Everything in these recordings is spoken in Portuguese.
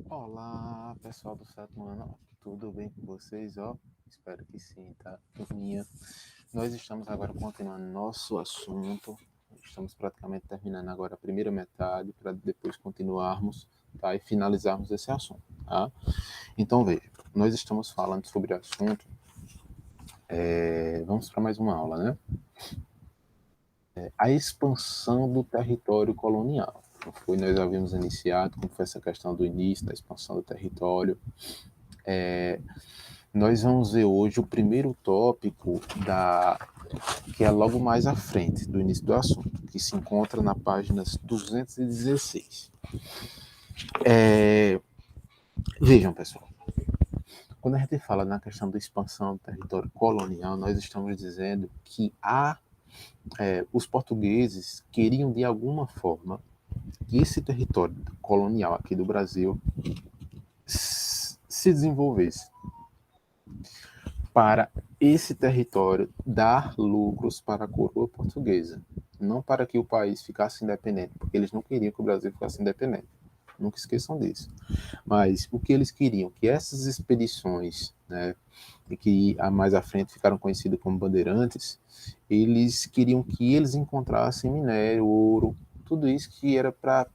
Olá, pessoal do sétimo ano, tudo bem com vocês? Espero que sim, tá? Turminha, nós estamos agora continuando nosso assunto, estamos praticamente terminando agora a primeira metade para depois continuarmos, tá? E finalizarmos esse assunto, tá? Então, veja, nós estamos falando sobre o assunto, vamos para mais uma aula, né? A expansão do território colonial. Nós havíamos iniciado, como foi essa questão do início da expansão do território. Nós vamos ver hoje o primeiro tópico que é logo mais à frente do início do assunto, que se encontra na página 216. Vejam, pessoal, quando a gente fala na questão da expansão do território colonial, nós estamos dizendo que os portugueses queriam, de alguma forma, que esse território colonial aqui do Brasil se desenvolvesse para esse território dar lucros para a coroa portuguesa, não para que o país ficasse independente, porque eles não queriam que o Brasil ficasse independente. Nunca esqueçam disso. Mas o que eles queriam, que essas expedições, né, e que mais à frente ficaram conhecidas como bandeirantes, eles queriam que eles encontrassem minério, ouro, tudo isso que era para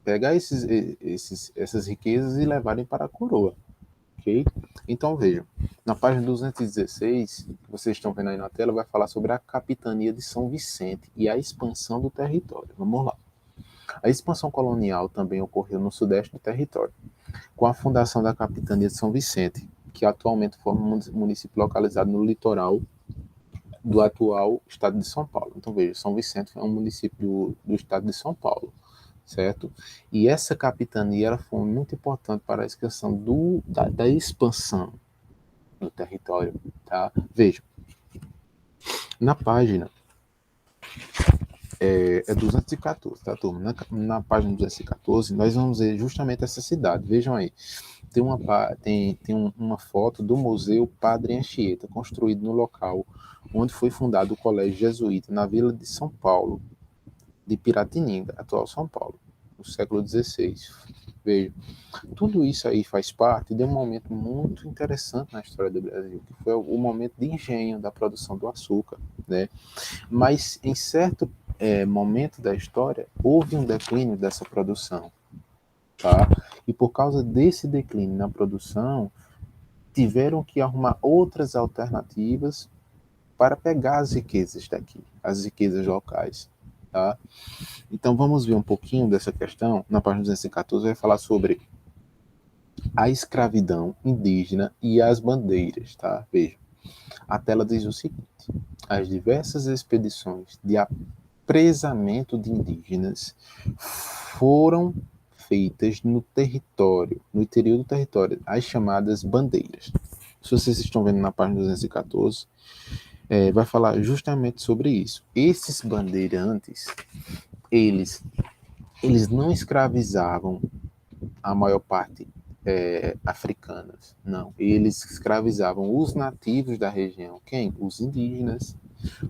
pegar essas riquezas e levarem para a coroa. Ok? Então vejam, na página 216, que vocês estão vendo aí na tela, vai falar sobre a capitania de São Vicente e a expansão do território. Vamos lá. A expansão colonial também ocorreu no sudeste do território, com a fundação da capitania de São Vicente, que atualmente forma um município localizado no litoral do atual estado de São Paulo. Então veja, São Vicente é um município do estado de São Paulo, certo? E essa capitania ela foi muito importante para a questão da expansão no território, tá? Vejam, na página 214, tá, turma? Na página 214, nós vamos ver justamente essa cidade. Vejam aí, tem uma foto do Museu Padre Anchieta, construído no local onde foi fundado o Colégio Jesuíta, na vila de São Paulo, de Piratininga, atual São Paulo, no século XVI. Vejam, tudo isso aí faz parte de um momento muito interessante na história do Brasil, que foi o momento de engenho da produção do açúcar, né? Mas em certo momento da história houve um declínio dessa produção, tá? E por causa desse declínio na produção, tiveram que arrumar outras alternativas para pegar as riquezas daqui, as riquezas locais, tá? Então vamos ver um pouquinho dessa questão. Na página 214 vai falar sobre a escravidão indígena e as bandeiras, tá? Veja, a tela diz o seguinte: as diversas expedições de apresamento de indígenas foram feitas no território, no interior do território, as chamadas bandeiras. Se vocês estão vendo na página 214, vai falar justamente sobre isso. Esses bandeirantes, eles, eles não escravizavam a maior parte africanas, não. Eles escravizavam os nativos da região. Quem? Os indígenas.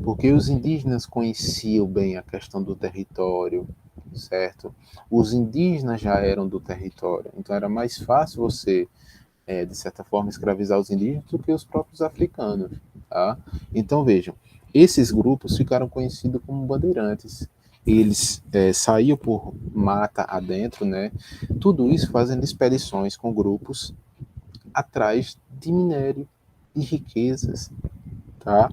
Porque os indígenas conheciam bem a questão do território, certo? Os indígenas já eram do território, então era mais fácil você, de certa forma, escravizar os indígenas do que os próprios africanos, tá? Então vejam, esses grupos ficaram conhecidos como bandeirantes. Eles saíam por mata adentro, né? Tudo isso fazendo expedições com grupos atrás de minério e riquezas, tá?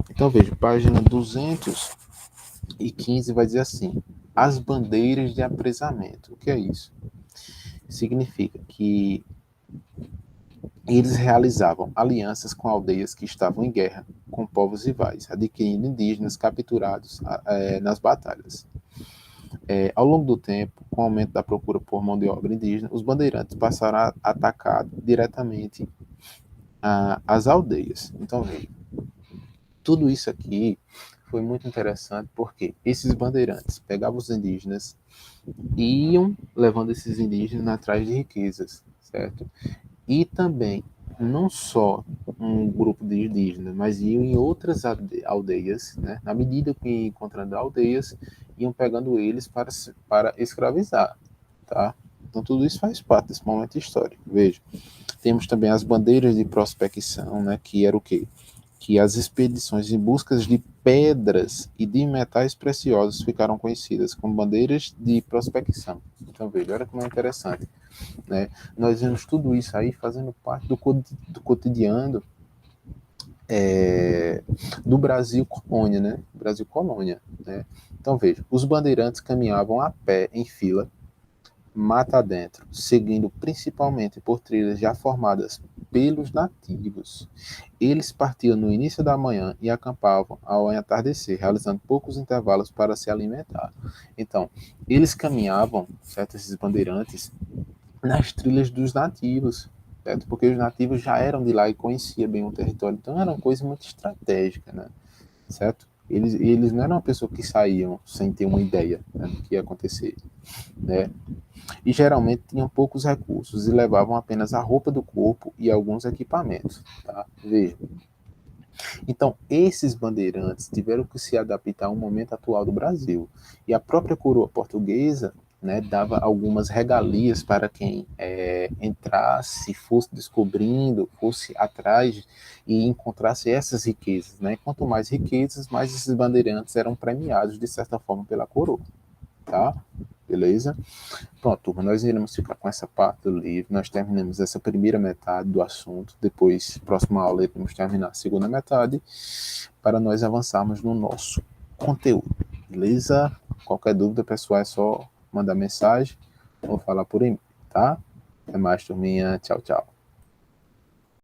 Então veja, página 215 vai dizer assim: as bandeiras de apresamento. O que é isso? Significa que eles realizavam alianças com aldeias que estavam em guerra com povos rivais, adquirindo indígenas capturados nas batalhas. Ao longo do tempo, com o aumento da procura por mão de obra indígena, os bandeirantes passaram a atacar diretamente as aldeias. Então, veja, tudo isso aqui foi muito interessante porque esses bandeirantes pegavam os indígenas e iam levando esses indígenas atrás de riquezas, certo? E também, não só um grupo de indígenas, mas iam em outras aldeias, né? Na medida que iam encontrando aldeias, iam pegando eles para escravizar, tá? Então, tudo isso faz parte desse momento histórico. Veja, temos também as bandeiras de prospecção, né, que era o quê? Que as expedições em busca de pedras e de metais preciosos ficaram conhecidas como bandeiras de prospecção. Então, veja, olha como é interessante. Né? Nós vemos tudo isso aí fazendo parte do cotidiano do Brasil colônia, né? Brasil colônia, né? Então, veja, os bandeirantes caminhavam a pé em fila, mata adentro, seguindo principalmente por trilhas já formadas pelos nativos. Eles partiam no início da manhã e acampavam ao entardecer, realizando poucos intervalos para se alimentar. Então, eles caminhavam, certo, esses bandeirantes, nas trilhas dos nativos, certo? Porque os nativos já eram de lá e conheciam bem o território, então era uma coisa muito estratégica, né? Certo? Eles não eram uma pessoa que saíam sem ter uma ideia, né, do que ia acontecer, né? E geralmente tinham poucos recursos e levavam apenas a roupa do corpo e alguns equipamentos, tá? Veja. Então, esses bandeirantes tiveram que se adaptar ao momento atual do Brasil. E a própria coroa portuguesa, né, dava algumas regalias para quem entrasse, fosse descobrindo, fosse atrás e encontrasse essas riquezas. Né? Quanto mais riquezas, mais esses bandeirantes eram premiados, de certa forma, pela coroa. Tá? Beleza? Pronto, turma, nós iremos ficar com essa parte do livro. Nós terminamos essa primeira metade do assunto. Depois, próxima aula, iremos terminar a segunda metade para nós avançarmos no nosso conteúdo. Beleza? Qualquer dúvida, pessoal, é só mandar mensagem ou falar por e-mail, tá? Até mais, turminha. Tchau, tchau.